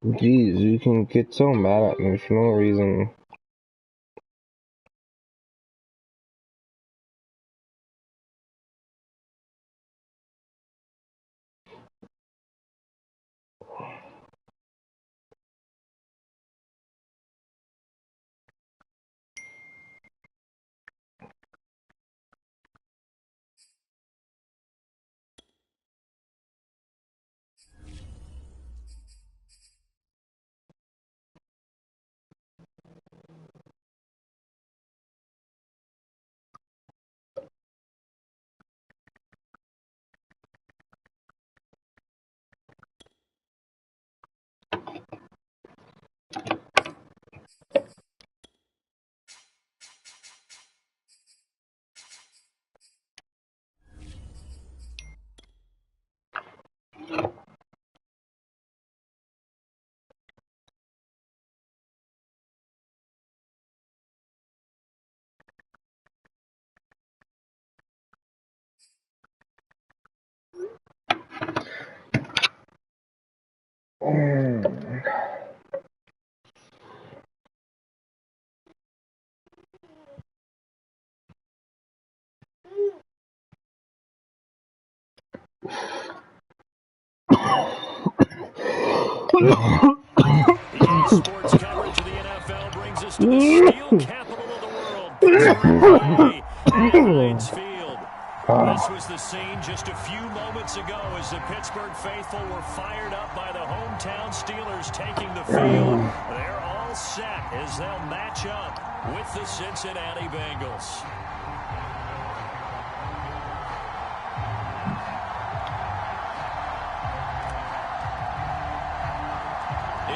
Jeez, you can get so mad at me for no reason. Sports coverage of the NFL brings us to the steel capital of the world, Pittsburgh, at Heinz Field. This was the scene just a few moments ago as the Pittsburgh faithful were fired up by the hometown Steelers taking the field. They're all set as they'll match up with the Cincinnati Bengals.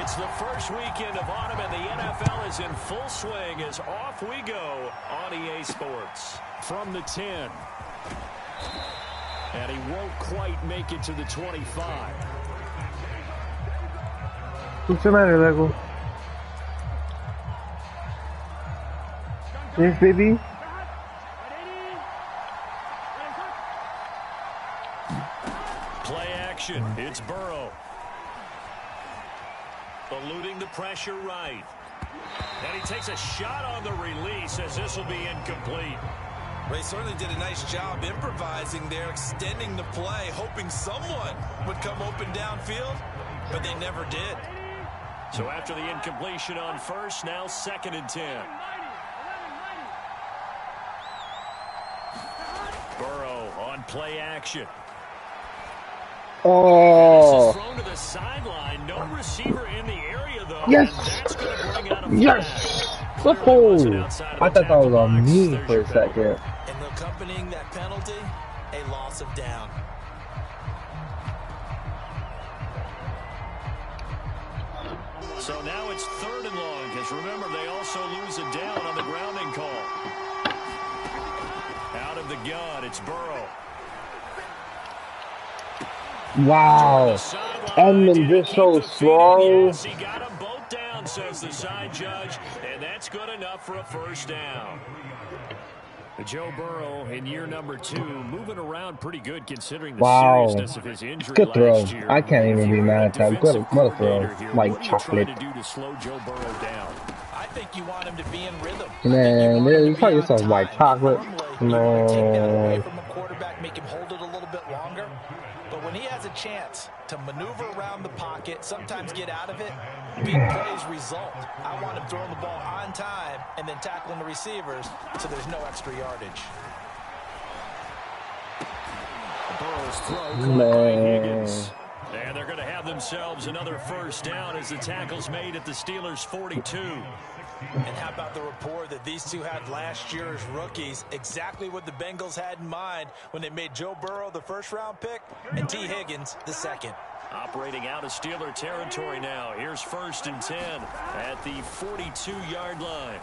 It's the first weekend of autumn, and the NFL is in full swing as off we go on EA Sports. From the 10. And he won't quite make it to the 25. Cincinnati, Lego. Yes, baby. Play action. It's Burrow. Eluding the pressure right. And he takes a shot on the release as this will be incomplete. They certainly did a nice job improvising there, extending the play, hoping someone would come open downfield, but they never did. So after the incompletion on first, now 2nd and 10. Burrow on play action. Oh. This is thrown to the sideline. No receiver in the area, though. Yes. That's going to bring out a yes. Oh. I thought that was on me for a second. And accompanying that penalty, a loss of down. So now it's 3rd and long, because remember, they also lose a down on the grounding call. Out of the gun, it's Burrow. Wow. Edmund just so slow. Yes, he got them both down, says the side judge, and that's good enough for a first down. Joe Burrow in year number 2, moving around pretty good considering the seriousness of his injury good throw. last year. I can't even be mad at that. Good throw. Like chocolate. To do to slow Joe Burrow down? I think you want him to be in rhythm. Man, you call yourself white chocolate. Man. Take that away Man. from a quarterback, make him hold it a little bit longer. But when he has a chance to maneuver around the pocket, sometimes get out of it, big plays result. I want him throwing the ball on time and then tackling the receivers so there's no extra yardage. Burrow's throw caught by Higgins. And they're going to have themselves another first down as the tackle's made at the Steelers' 42. And how about the rapport that these two had last year as rookies? Exactly what the Bengals had in mind when they made Joe Burrow the first-round pick and T. Higgins the second. Operating out of Steeler territory now. Here's 1st and 10 at the 42-yard line.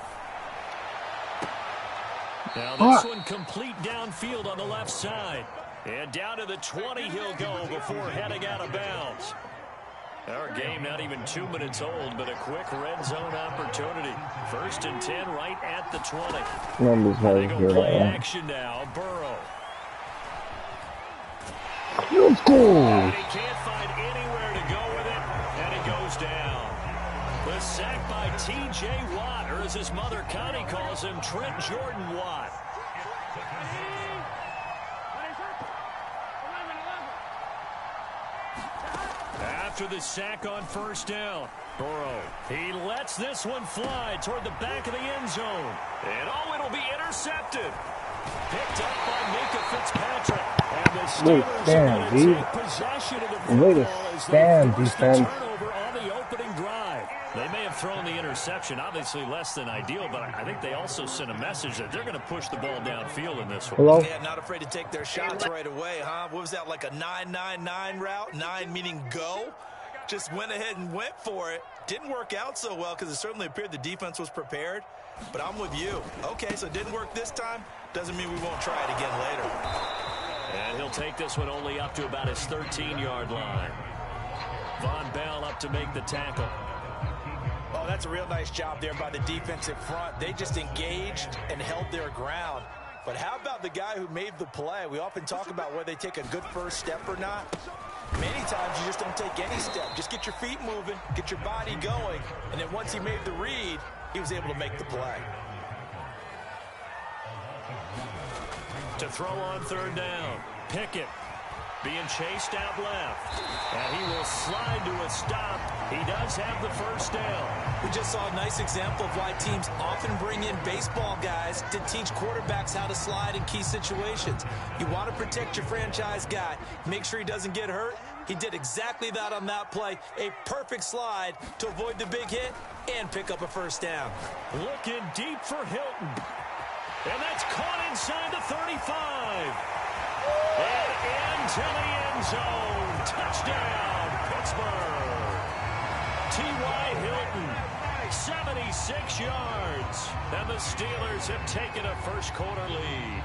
Now this one complete downfield on the left side. And down to the 20 he'll go before heading out of bounds. Our game not even 2 minutes old, but a quick red zone opportunity. 1st and 10 right at the 20. They go play action now. Burrow. Let's go. And he can't find anywhere to go with it, and it goes down. The sack by T.J. Watt, or as his mother Connie calls him, Trent Jordan Watt. After the sack on 1st down, Burrow, he lets this one fly toward the back of the end zone. And it'll be intercepted. Picked up by Minka Fitzpatrick. And the Steelers are going to take possession of the football as they force the turnover on the opening drive. They may have thrown the interception, obviously less than ideal, but I think they also sent a message that they're going to push the ball downfield in this one. Hello? Yeah, not afraid to take their shots right away, huh? What was that, like a 9-9-9 route? 9 meaning go? Just went ahead and went for it. Didn't work out so well because it certainly appeared the defense was prepared. But I'm with you. Okay, so it didn't work this time. Doesn't mean we won't try it again later. And he'll take this one only up to about his 13-yard line. Von Bell up to make the tackle. Oh, that's a real nice job there by the defensive front. They just engaged and held their ground. But how about the guy who made the play? We often talk about whether they take a good first step or not. Many times you just don't take any step. Just get your feet moving, get your body going, and then once he made the read, he was able to make the play. To throw on 3rd down, Pickett being chased out left. And he will slide to a stop. He does have the 1st down. We just saw a nice example of why teams often bring in baseball guys to teach quarterbacks how to slide in key situations. You want to protect your franchise guy. Make sure he doesn't get hurt. He did exactly that on that play. A perfect slide to avoid the big hit and pick up a 1st down. Looking deep for Hilton. And that's caught inside the 35. And into the end zone. Touchdown, Pittsburgh. T.Y. Hilton, 76 yards. And the Steelers have taken a 1st quarter lead.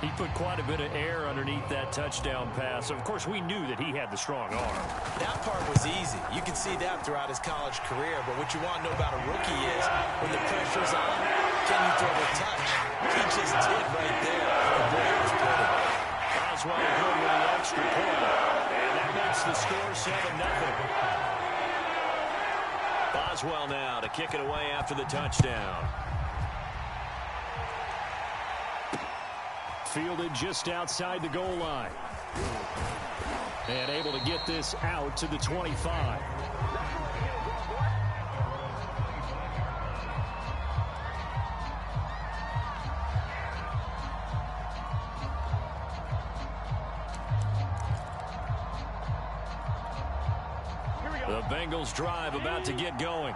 He put quite a bit of air underneath that touchdown pass. Of course, we knew that he had the strong arm. That part was easy. You can see that throughout his college career. But what you want to know about a rookie is when the pressure's on, can you throw a touch? He just did right there. And boy, it was pretty. Boswell good with the extra point. And that makes the score 7-0. Boswell now to kick it away after the touchdown. Fielded just outside the goal line. And able to get this out to the 25. The Bengals drive about to get going.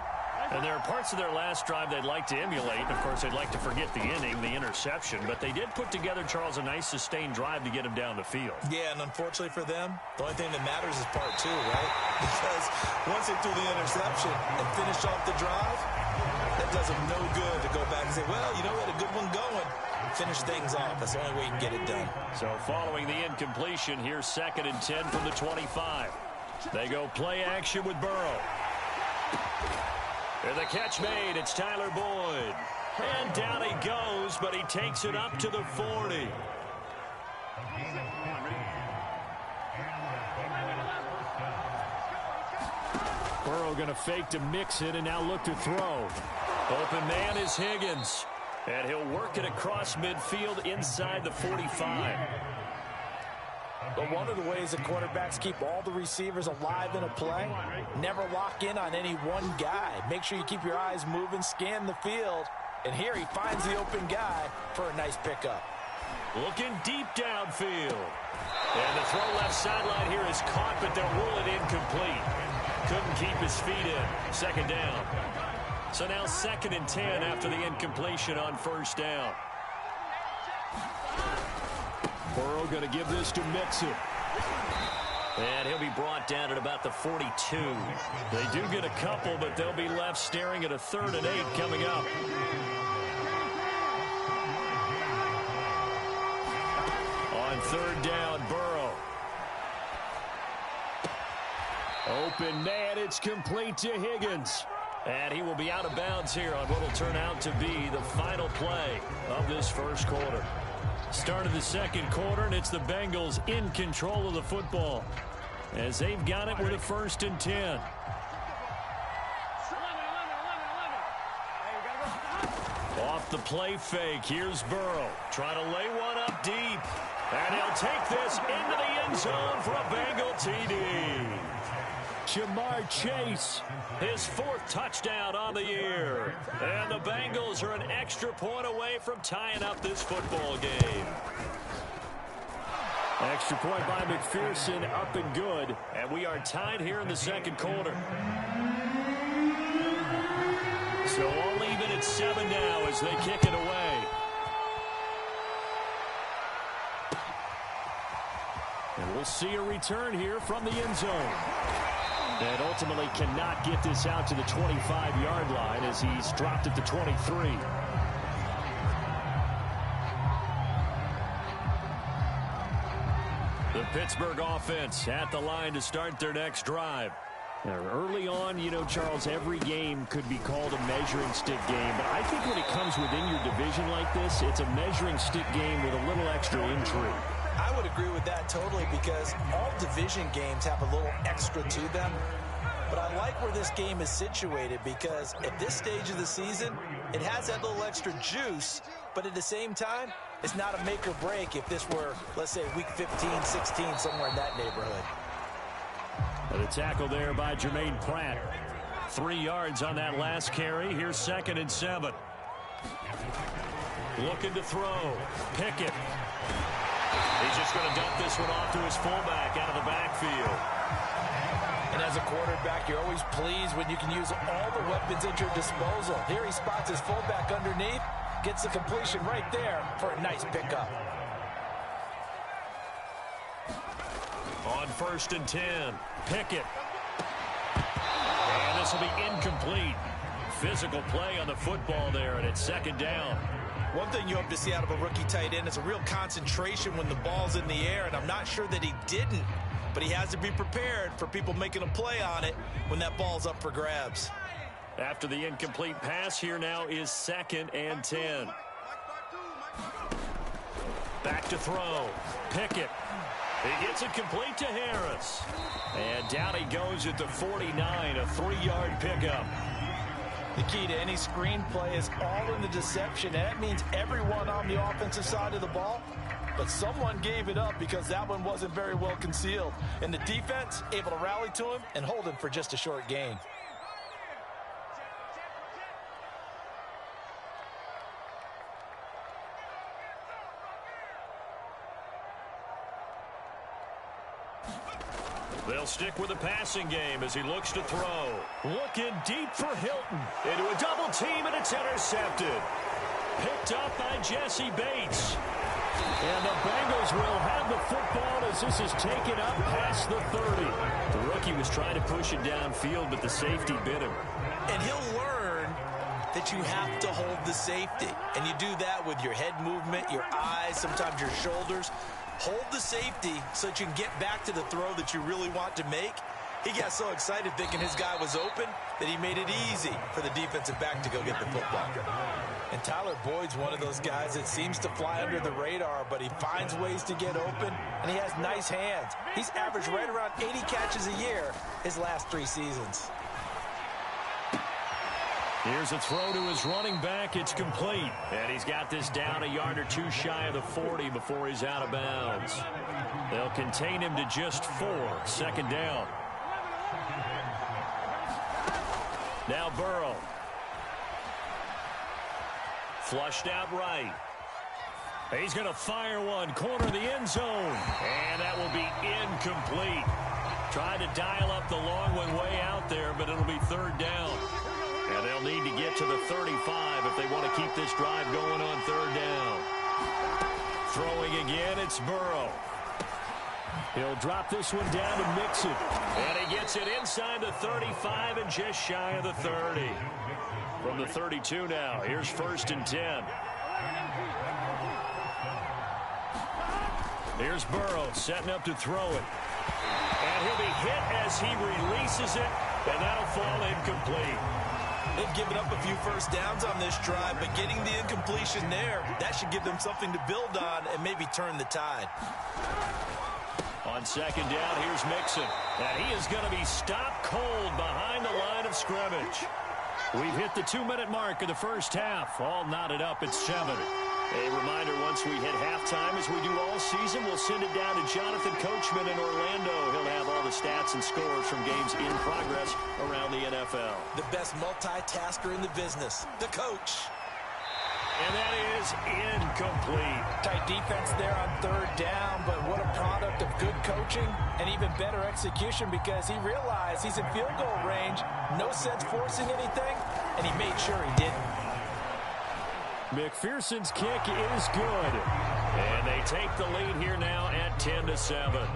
And there are parts of their last drive they'd like to emulate. Of course, they'd like to forget the inning, the interception. But they did put together, Charles, a nice sustained drive to get him down the field. Yeah, and unfortunately for them, the only thing that matters is part 2, right? Because once they threw the interception and finished off the drive, that does them no good to go back and say, well, you know, we had a good one going. Finish things off. That's the only way you can get it done. So following the incompletion, here's 2nd and 10 from the 25. They go play action with Burrow. And the catch made, it's Tyler Boyd. And down he goes, but he takes it up to the 40. Burrow going to fake to mix it and now look to throw. Open man is Higgins. And he'll work it across midfield inside the 45. But one of the ways that quarterbacks keep all the receivers alive in a play, never lock in on any one guy. Make sure you keep your eyes moving, scan the field. And here he finds the open guy for a nice pickup. Looking deep downfield. And the throw left sideline here is caught, but they'll rule it incomplete. Couldn't keep his feet in. 2nd down. So now 2nd and 10 after the incompletion on 1st down. Burrow going to give this to Mixon. And he'll be brought down at about the 42. They do get a couple, but they'll be left staring at a 3rd and 8 coming up. third down, Burrow. Open man, it's complete to Higgins. And he will be out of bounds here on what will turn out to be the final play of this first quarter. Start of the second quarter, and it's the Bengals in control of the football as they've got it with a 1st and 10. Off the play fake, here's Burrow. Trying to lay one up deep. And he'll take this into the end zone for a Bengal TD. Jamar Chase, his 4th touchdown on the year. And the Bengals are an extra point away from tying up this football game. Extra point by McPherson, up and good. And we are tied here in the second quarter. So all even at 7 now as they kick it away. And we'll see a return here from the end zone. And ultimately cannot get this out to the 25-yard line as he's dropped at the 23. The Pittsburgh offense at the line to start their next drive. Now, early on, you know, Charles, every game could be called a measuring stick game. But I think when it comes within your division like this, it's a measuring stick game with a little extra intrigue. I would agree with that totally because all division games have a little extra to them. But I like where this game is situated because at this stage of the season, it has that little extra juice. But at the same time, it's not a make or break if this were, let's say, week 15, 16, somewhere in that neighborhood. And a tackle there by Jermaine Pratt. 3 yards on that last carry. Here's 2nd and 7. Looking to throw. Pickett. He's just going to dump this one off to his fullback out of the backfield. And as a quarterback, you're always pleased when you can use all the weapons at your disposal. Here he spots his fullback underneath, gets the completion right there for a nice pickup. On 1st and 10, Pickett. And this will be incomplete. Physical play on the football there, and it's 2nd down. One thing you hope to see out of a rookie tight end is a real concentration when the ball's in the air, and I'm not sure that he didn't, but he has to be prepared for people making a play on it when that ball's up for grabs. After the incomplete pass, here now is 2nd and 10. Back to throw. Pickett. He gets it complete to Harris. And down he goes at the 49, a 3-yard pickup. The key to any screenplay is all in the deception, and that means everyone on the offensive side of the ball, but someone gave it up because that one wasn't very well concealed. And the defense able to rally to him and hold him for just a short gain. They'll stick with the passing game as he looks to throw. Looking deep for Hilton. Into a double team, and it's intercepted. Picked up by Jesse Bates. And the Bengals will have the football as this is taken up past the 30. The rookie was trying to push it downfield, but the safety bit him. And he'll learn that you have to hold the safety. And you do that with your head movement, your eyes, sometimes your shoulders. Hold the safety so that you can get back to the throw that you really want to make. He got so excited thinking his guy was open that he made it easy for the defensive back to go get the football. And Tyler Boyd's one of those guys that seems to fly under the radar, but he finds ways to get open, and he has nice hands. He's averaged right around 80 catches a year his last 3 seasons. Here's a throw to his running back. It's complete. And he's got this down a yard or 2 shy of the 40 before he's out of bounds. They'll contain him to just 4. 2nd down. Now Burrow. Flushed out right. He's going to fire one. Corner of the end zone. And that will be incomplete. Tried to dial up the long one way out there, but it'll be 3rd down. And they'll need to get to the 35 if they want to keep this drive going on 3rd down. Throwing again, it's Burrow. He'll drop this one down to Mixon. And he gets it inside the 35 and just shy of the 30. From the 32 now, here's 1st and 10. Here's Burrow setting up to throw it. And he'll be hit as he releases it, and that'll fall incomplete. They've given up a few first downs on this drive, but getting the incompletion there, that should give them something to build on and maybe turn the tide. On second down, here's Mixon. And he is going to be stopped cold behind the line of scrimmage. We've hit the 2-minute mark of the first half. All knotted up at 7. A reminder, once we hit halftime, as we do all season, we'll send it down to Jonathan Coachman in Orlando. He'll have all the stats and scores from games in progress around the NFL. The best multitasker in the business, the coach. And that is incomplete. Tight defense there on third down, but what a product of good coaching and even better execution, because he realized he's in field goal range. No sense forcing anything, and he made sure he didn't. McPherson's kick is good. And they take the lead here now at 10-7.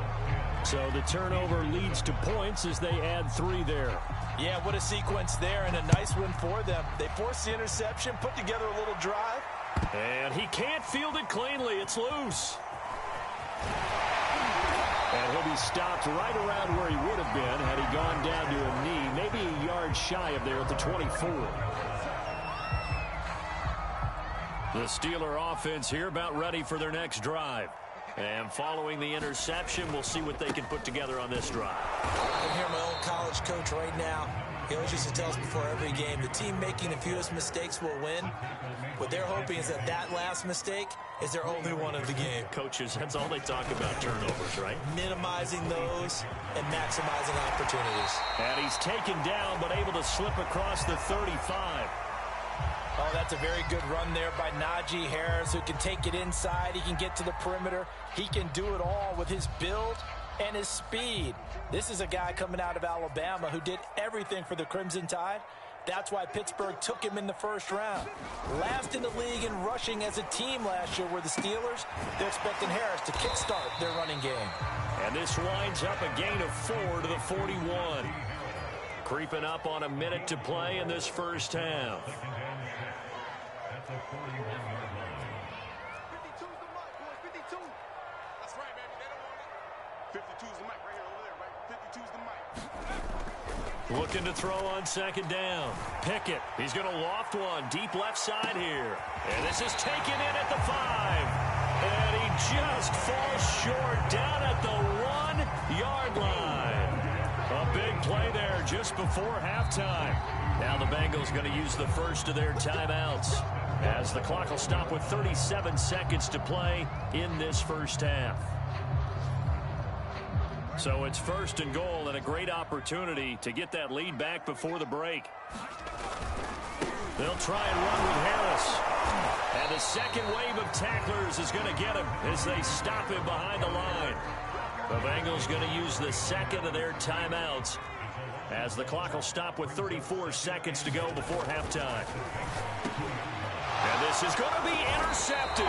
So the turnover leads to points as they add 3 there. Yeah, what a sequence there, and a nice one for them. They forced the interception, put together a little drive. And he can't field it cleanly. It's loose. And he'll be stopped right around where he would have been had he gone down to a knee, maybe a yard shy of there at the 24. The Steeler offense here about ready for their next drive. And following the interception, we'll see what they can put together on this drive. I can hear my old college coach right now. He always used to tell us before every game, the team making the fewest mistakes will win. What they're hoping is that that last mistake is their only one of the game. Coaches, that's all they talk about, turnovers, right? Minimizing those and maximizing opportunities. And he's taken down but able to slip across the 35. Oh, that's a very good run there by Najee Harris, who can take it inside. He can get to the perimeter. He can do it all with his build and his speed. This is a guy coming out of Alabama who did everything for the Crimson Tide. That's why Pittsburgh took him in the first round. Last in the league in rushing as a team last year were the Steelers. They're expecting Harris to kickstart their running game. And this winds up a gain of 4 to the 41. Creeping up on a minute to play in this first half. 52's the mic, boys. 52. That's right, baby. They don't want it. 52's the mic right here over there, right? 52's the mic. Looking to throw on second down. Pickett. He's going to loft one deep left side here. And this is taken in at the 5. And he just falls short down at the 1-yard line. A big play there just before halftime. Now the Bengals going to use the first of their timeouts, as the clock will stop with 37 seconds to play in this first half. So it's first and goal, and a great opportunity to get that lead back before the break. They'll try and run with Harris. And the second wave of tacklers is going to get him as they stop him behind the line. The Bengals going to use the second of their timeouts, as the clock will stop with 34 seconds to go before halftime. And this is going to be intercepted.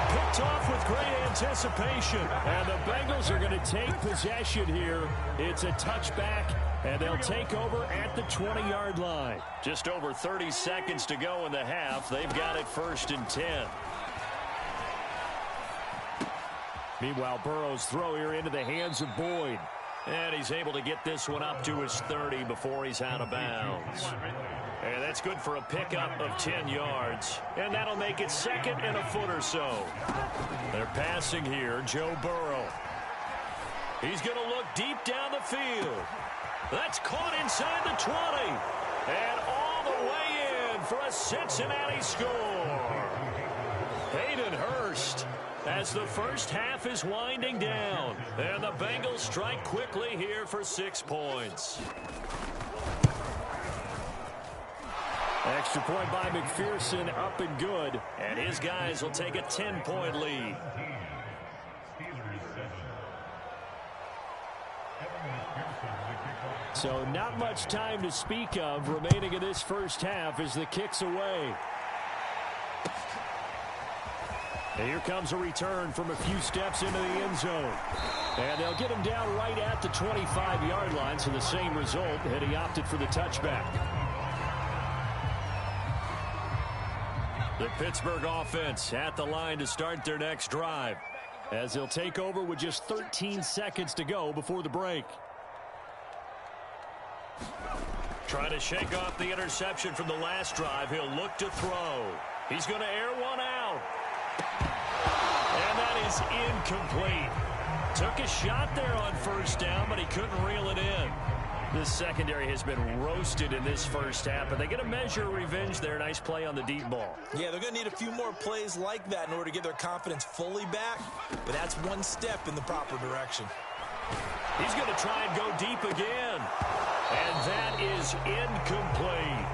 Picked off with great anticipation. And the Bengals are going to take possession here. It's a touchback, and they'll take over at the 20-yard line. Just over 30 seconds to go in the half. They've got it first and 10. Meanwhile, Burrow's throw here into the hands of Boyd. And he's able to get this one up to his 30 before he's out of bounds. And that's good for a pickup of 10 yards. And that'll make it second and a foot or so. They're passing here, Joe Burrow. He's going to look deep down the field. That's caught inside the 20. And all the way in for a Cincinnati score. Hayden Hurst, as the first half is winding down. And the Bengals strike quickly here for 6 points. Extra point by McPherson, up and good. And his guys will take a 10-point lead. So not much time to speak of remaining in this first half as the kick's away. And here comes a return from a few steps into the end zone. And they'll get him down right at the 25-yard line, so the same result had he opted for the touchback. The Pittsburgh offense at the line to start their next drive. as he'll take over with just 13 seconds to go before the break. Trying to shake off the interception from the last drive. He'll look to throw. He's going to air one out. And that is incomplete. Took a shot there on first down, but he couldn't reel it in. This secondary has been roasted in this first half, but they get a measure of revenge there. Nice play on the deep ball. Yeah, they're going to need a few more plays like that in order to get their confidence fully back, but that's one step in the proper direction. He's going to try and go deep again. And that is incomplete.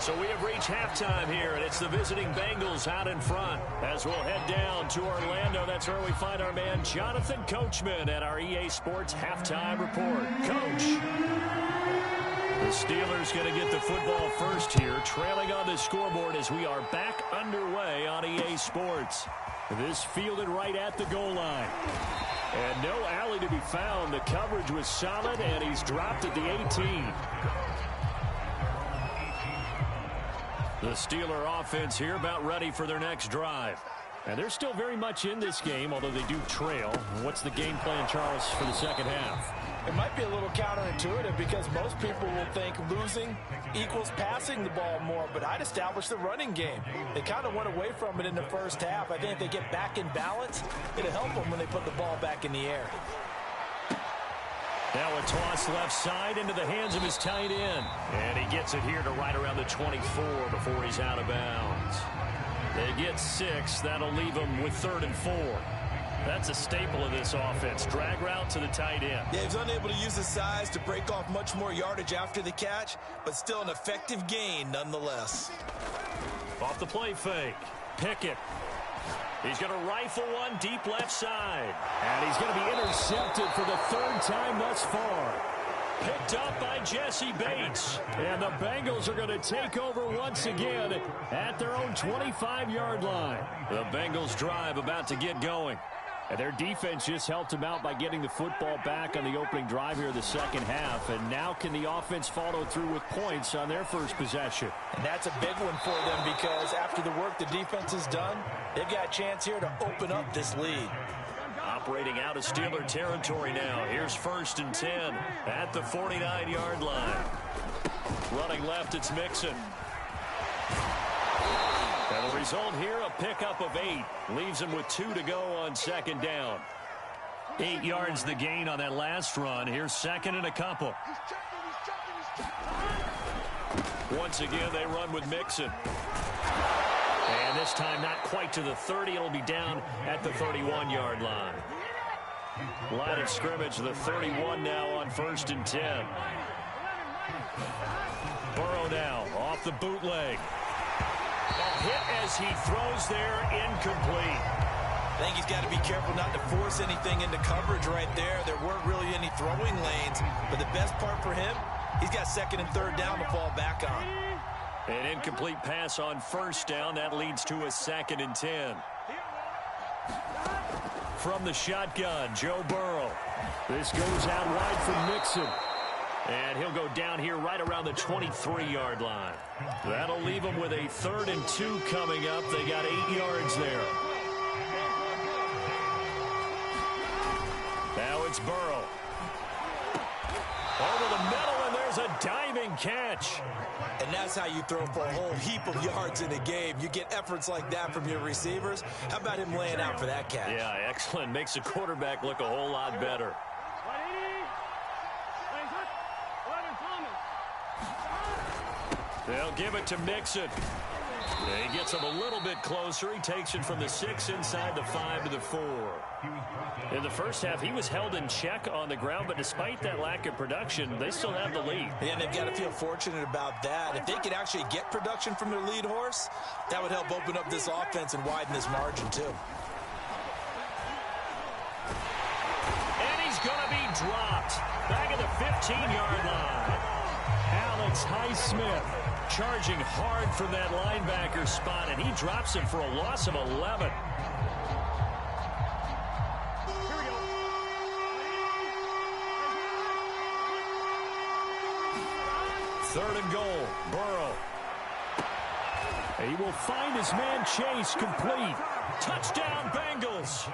So we have reached halftime here, and it's the visiting Bengals out in front. As we'll head down to Orlando, that's where we find our man Jonathan Coachman at our EA Sports Halftime Report. Coach. The Steelers going to get the football first here, trailing on the scoreboard as we are back underway on EA Sports. This fielded right at the goal line. And no alley to be found. The coverage was solid, and he's dropped at the 18. The Steeler offense here about ready for their next drive. And they're still very much in this game, although they do trail. What's the game plan, Charles, for the second half? It might be a little counterintuitive because most people will think losing equals passing the ball more, but I'd establish the running game. They kind of went away from it in the first half. I think if they get back in balance, it'll help them when they put the ball back in the air. Now a toss left side into the hands of his tight end. And he gets it here to right around the 24 before he's out of bounds. They get 6. That'll leave them with 3rd and 4. That's a staple of this offense. Drag route to the tight end. Yeah, he's unable to use his size to break off much more yardage after the catch, but still an effective gain nonetheless. Off the play fake. Pickett. He's going to rifle one deep left side. And he's going to be intercepted for the 3rd time thus far. Picked up by Jesse Bates. And the Bengals are going to take over once again at their own 25-yard line. The Bengals drive about to get going. And their defense just helped them out by getting the football back on the opening drive here in the second half. And now can the offense follow through with points on their first possession? And that's a big one for them because after the work the defense has done, they've got a chance here to open up this lead. Operating out of Steeler territory now. Here's 1st and 10 at the 49-yard line. Running left, it's Mixon. And the result here, a pickup of 8. Leaves him with 2 to go on 2nd down. 8 yards the gain on that last run. Here's 2nd and a couple. Once again, they run with Mixon. And this time not quite to the 30. It'll be down at the 31-yard line. Line of scrimmage, the 31 now on 1st and 10. Burrow now off the bootleg. A hit as he throws there, incomplete. I think he's got to be careful not to force anything into coverage right there. There weren't really any throwing lanes, but the best part for him, he's got 2nd and 3rd down to fall back on. An incomplete pass on 1st down. That leads to a 2nd and 10. From the shotgun, Joe Burrow. This goes out wide from Mixon. And he'll go down here right around the 23-yard line. That'll leave them with a 3rd and 2 coming up. They got 8 yards there. Now it's Burrow. Over the middle, and there's a diving catch. And that's how you throw for a whole heap of yards in a game. You get efforts like that from your receivers. How about him laying out for that catch? Yeah, excellent. Makes the quarterback look a whole lot better. They'll give it to Mixon. He gets him a little bit closer. He takes it from the 6 inside the 5 to the 4. In the first half, he was held in check on the ground, but despite that lack of production, they still have the lead. And they've got to feel fortunate about that. If they could actually get production from their lead horse, that would help open up this offense and widen this margin, too. And he's going to be dropped back at the 15-yard line. Alex Highsmith charging hard from that linebacker spot, and he drops him for a loss of 11. Third and goal, Burrow. He will find his man Chase complete. Touchdown, Bengals.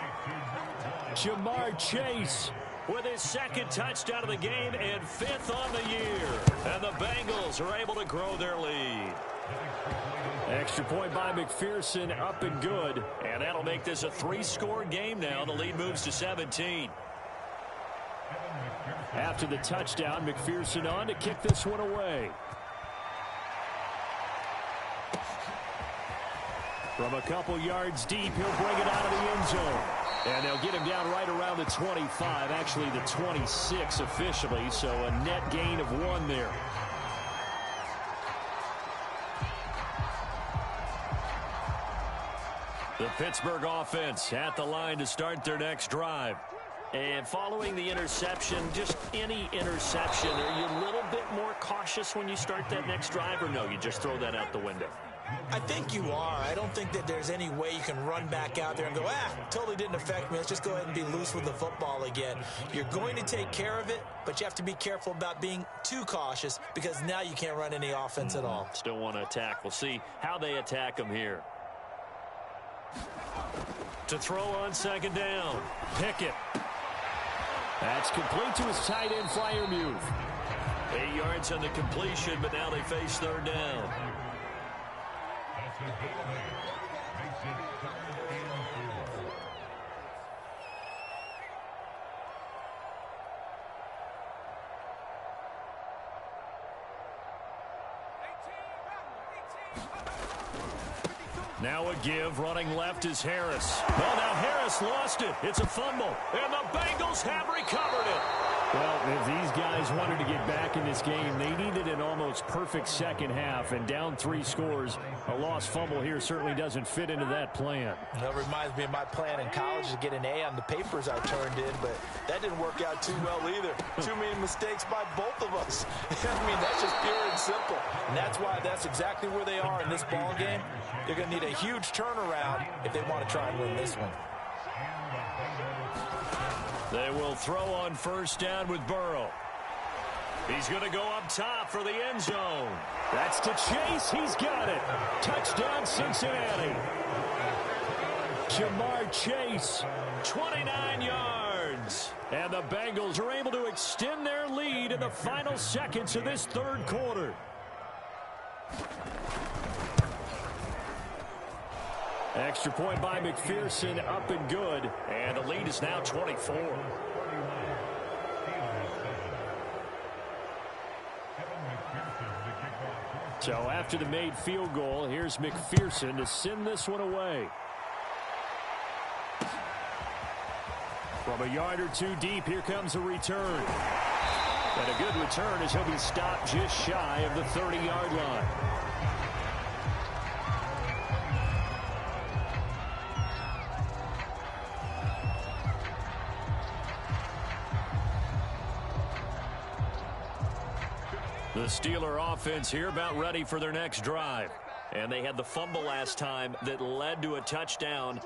Jamar Chase with his second touchdown of the game and 5th on the year. And the Bengals are able to grow their lead. Extra point by McPherson, up and good. And that'll make this a 3-score game now. The lead moves to 17. After the touchdown, McPherson on to kick this one away. From a couple yards deep, he'll bring it out of the end zone. And they'll get him down right around the 25, actually the 26 officially, so a net gain of 1 there. The Pittsburgh offense at the line to start their next drive. And following the interception, just any interception, are you a little bit more cautious when you start that next drive, or no, you just throw that out the window? I think you are. I don't think that there's any way you can run back out there and go, totally didn't affect me. Let's just go ahead and be loose with the football again. You're going to take care of it, but you have to be careful about being too cautious because now you can't run any offense at all. Still want to attack. We'll see how they attack them here. To throw on second down. Pickett. That's complete to his tight end, Freiermuth. 8 yards on the completion, but now they face third down. Now a give, running left is Harris. Well, now Harris lost it. It's a fumble, and the Bengals have recovered it. Well, if these guys wanted to get back in this game, they needed an almost perfect second half, and down 3 scores. A lost fumble here certainly doesn't fit into that plan. That reminds me of my plan in college to get an A on the papers I turned in, but that didn't work out too well either. Too many mistakes by both of us. I mean, that's just pure and simple. And that's exactly where they are in this ball game. They're going to need a huge turnaround if they want to try and win this one. They will throw on first down with Burrow. He's going to go up top for the end zone. That's to Chase. He's got it. Touchdown, Cincinnati. Jamar Chase, 29 yards. And the Bengals are able to extend their lead in the final seconds of this third quarter. Extra point by McPherson, up and good. And the lead is now 24. So after the made field goal, here's McPherson to send this one away. From a yard or 2 deep, here comes a return. And a good return as he'll be stopped just shy of the 30-yard line. The Steeler offense here about ready for their next drive. And they had the fumble last time that led to a touchdown.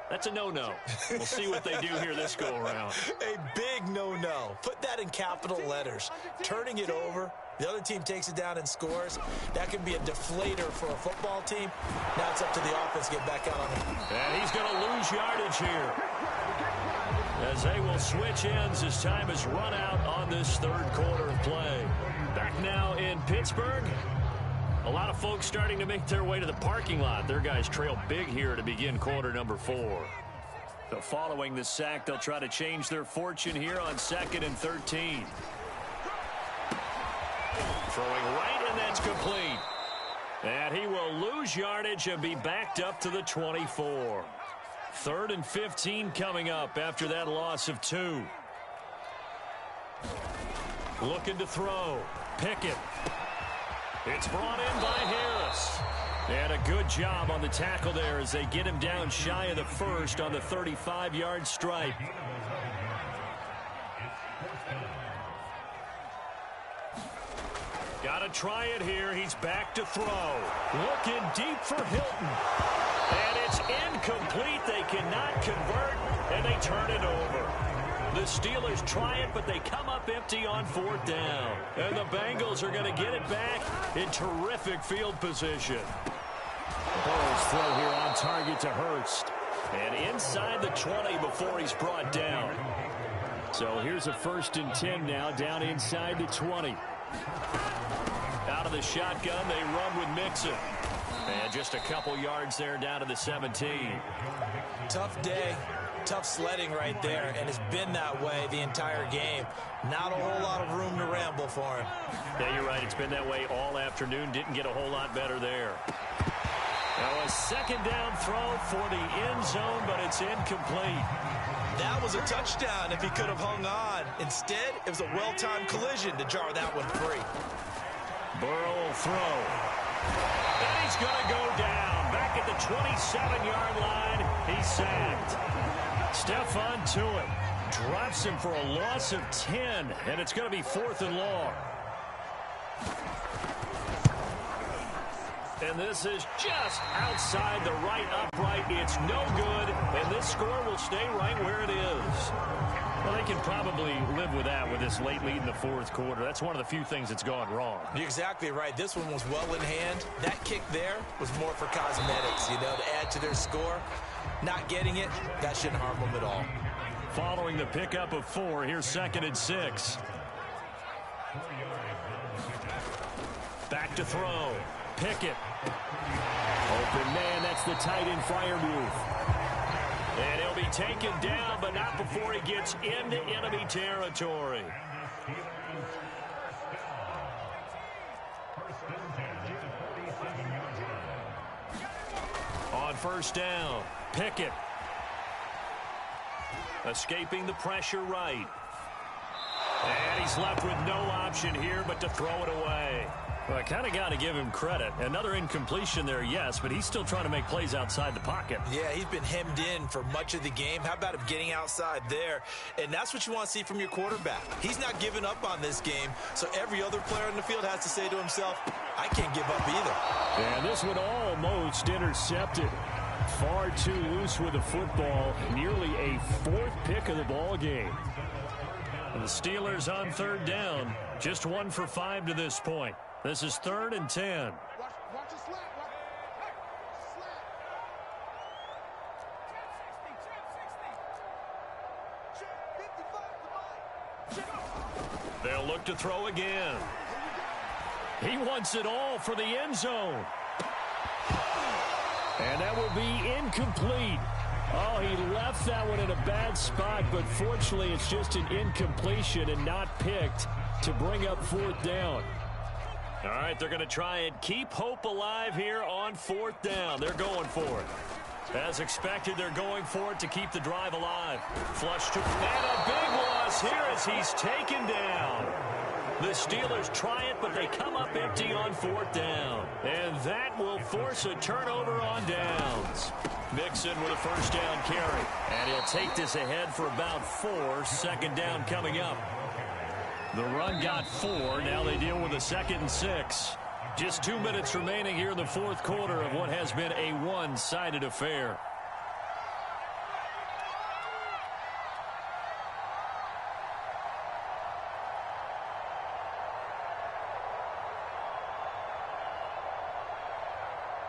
That's a no-no. We'll see what they do here this go-around. A big no-no. Put that in capital letters. Turning it over, the other team takes it down and scores. That can be a deflator for a football team. Now it's up to the offense to get back out on it. And he's going to lose yardage here, as they will switch ends as time is run out on this third quarter of play. Back now in Pittsburgh. A lot of folks starting to make their way to the parking lot. Their guys trail big here to begin quarter number 4. So following the sack, they'll try to change their fortune here on 2nd and 13. Throwing right, and that's complete. And he will lose yardage and be backed up to the 24. 3rd and 15 coming up after that loss of 2. Looking to throw. Pickett. It's brought in by Harris. And a good job on the tackle there as they get him down shy of the first on the 35-yard stripe. Got to try it here. He's back to throw. Looking deep for Hilton. And it's incomplete. They cannot convert, and they turn it over. The Steelers try it, but they come up empty on 4th down. And the Bengals are going to get it back in terrific field position. Burrow's throw here on target to Hurst. And inside the 20 before he's brought down. So here's a 1st and 10 now, down inside the 20. Out of the shotgun, they run with Mixon. And just a couple yards there down to the 17. Tough day, tough sledding right there, and it's been that way the entire game. Not a whole lot of room to ramble for him. Yeah, you're right. It's been that way all afternoon. Didn't get a whole lot better there. Now a 2nd down throw for the end zone, but it's incomplete. That was a touchdown if he could have hung on. Instead, it was a well-timed collision to jar that one free. Burrow will throw. And he's going to go down. Back at the 27-yard line, he's sacked. Stephon Tuitt drops him for a loss of 10, and it's going to be 4th and long. And this is just outside the right upright. It's no good, and this score will stay right where it is. Well, they can probably live with that with this late lead in the 4th quarter. That's one of the few things that's gone wrong. You're exactly right. This one was well in hand. That kick there was more for cosmetics, you know, to add to their score. Not getting it, that shouldn't harm them at all. Following the pickup of 4, here's 2nd and 6. Back to throw. Pickett. Open man, that's the tight end Freiermuth. And he'll be taken down, but not before he gets into enemy territory. On 1st down, Pickett. Escaping the pressure right. And he's left with no option here but to throw it away. Well, I kind of got to give him credit. Another incompletion there, yes, but he's still trying to make plays outside the pocket. Yeah, he's been hemmed in for much of the game. How about him getting outside there? And that's what you want to see from your quarterback. He's not giving up on this game, so every other player in the field has to say to himself, I can't give up either. And this one almost intercepted. Far too loose with the football. Nearly a 4th pick of the ball game. And the Steelers on 3rd down. Just 1 for 5 to this point. This is 3rd and 10. Watch the slap. They'll look to throw again. He wants it all for the end zone. And that will be incomplete. Oh, he left that one in a bad spot, but fortunately it's just an incompletion and not picked to bring up 4th down. All right, they're going to try and keep hope alive here on 4th down. They're going for it. As expected, they're going for it to keep the drive alive. Flush to, and a big loss here as he's taken down. The Steelers try it, but they come up empty on 4th down. And that will force a turnover on downs. Mixon with a 1st down carry. And he'll take this ahead for about 4. 2nd down coming up. The run got 4. Now they deal with a 2nd and 6. Just 2 minutes remaining here in the 4th quarter of what has been a one-sided affair.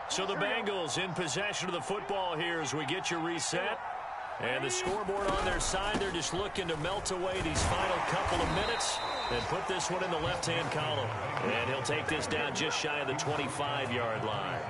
So the Bengals in possession of the football here as we get you reset. And the scoreboard on their side, they're just looking to melt away these final couple of minutes and put this one in the left-hand column. And he'll take this down just shy of the 25-yard line.